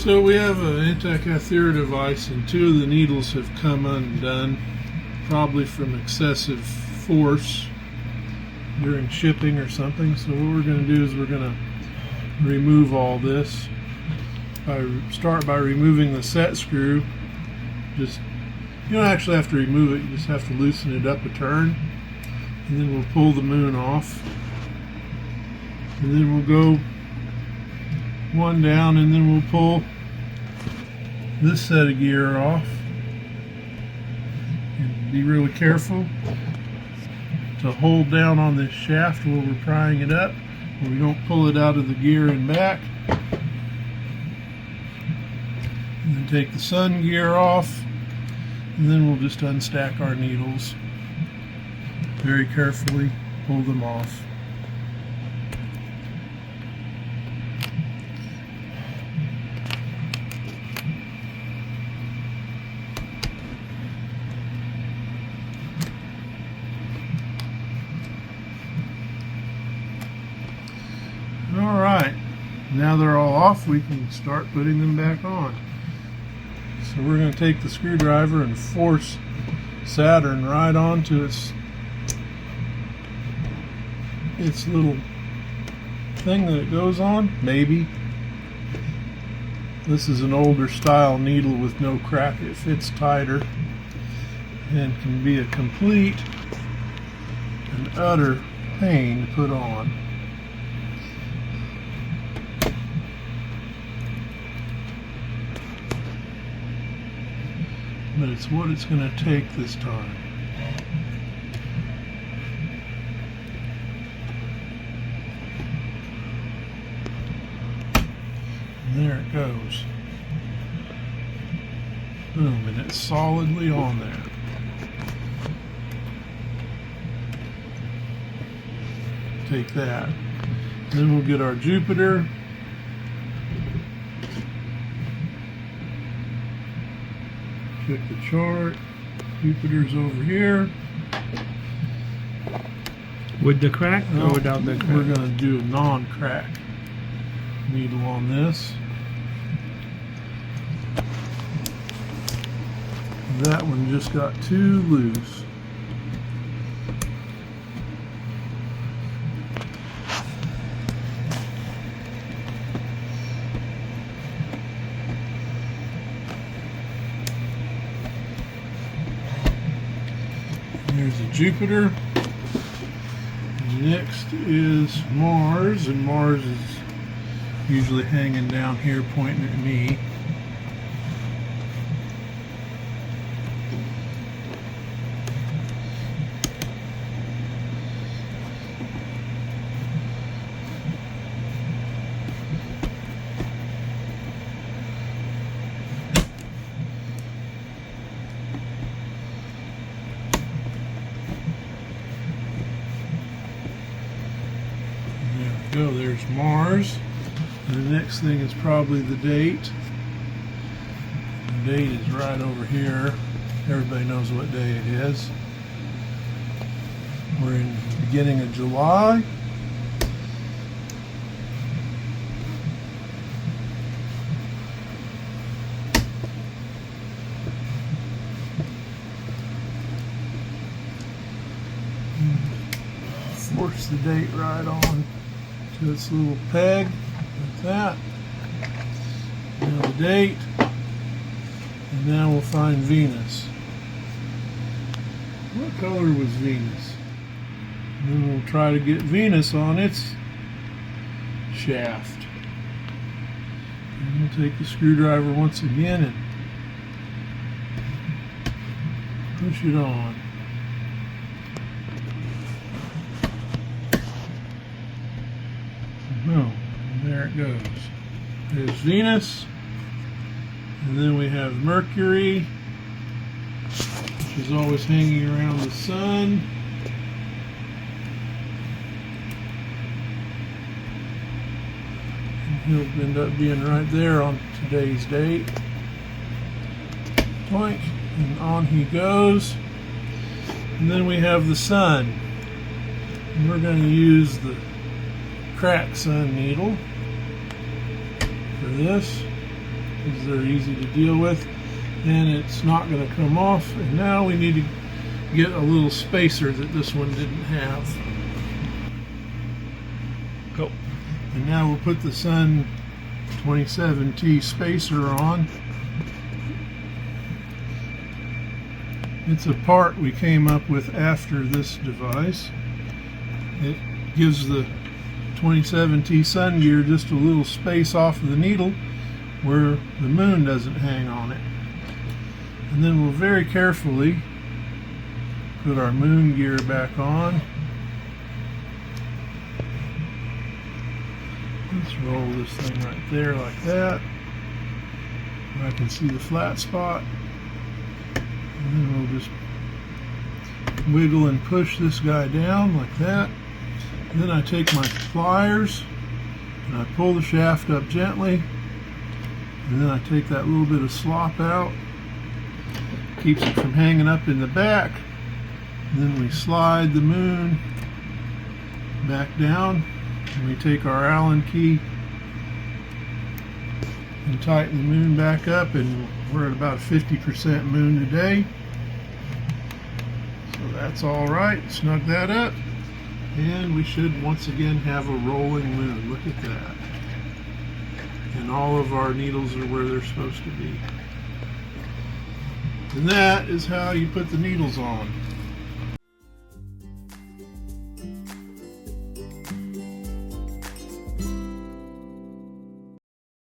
So we have an Antikythera device and two of the needles have come undone, probably from excessive force during shipping or something. So what we're going to do is we're going to remove all this. Start by removing the set screw. You don't actually have to remove it, you just have to loosen it up a turn. And then we'll pull the moon off. And then we'll go one down, and then we'll pull this set of gear off. And be really careful to hold down on this shaft while we're prying it up, where we don't pull it out of the gear and back. And then take the sun gear off, and then we'll just unstack our needles. Very carefully pull them off. Alright, now they're all off, we can start putting them back on. So we're going to take the screwdriver and force Saturn right onto its little thing that it goes on, maybe. This is an older style needle with no crack. It fits tighter and can be a complete and utter pain to put on. But it's what it's going to take this time. And there it goes. Boom, and it's solidly on there. Take that. Then we'll get our Jupiter. Check the chart. Jupiter's over here. With the crack or without the crack? We're going to do a non-crack needle on this. That one just got too loose. Here's the Jupiter. Next is Mars, and Mars is usually hanging down here pointing at me. There we go, there's Mars. And the next thing is probably the date. The date is right over here. Everybody knows what day it is. We're in the beginning of July. Force the date right on to its little peg, like that. Now the date, and now we'll find Venus. What color was Venus? And then we'll try to get Venus on its shaft. And we'll take the screwdriver once again and push it on. No, and there it goes. There's Venus, and then we have Mercury, which is always hanging around the sun. And he'll end up being right there on today's date. Boink, and on he goes. And then we have the sun. And we're going to use the crack sun needle for this. because they're easy to deal with, and it's not going to come off. And now we need to get a little spacer that this one didn't have. Go. And now we'll put the Sun 27T spacer on. It's a part we came up with after this device. It gives the 27T sun gear just a little space off of the needle where the moon doesn't hang on it. And then we'll very carefully put our moon gear back on. Let's roll this thing right there like that, where I can see the flat spot. And then we'll just wiggle and push this guy down like that. And then I take my pliers and I pull the shaft up gently. And then I take that little bit of slop out. Keeps it from hanging up in the back. And then we slide the moon back down. And we take our Allen key and tighten the moon back up, and we're at about 50% moon today. So that's all right. Snug that up, and we should once again have a rolling moon. Look at that. And all of our needles are where they're supposed to be. And that is how you put the needles on.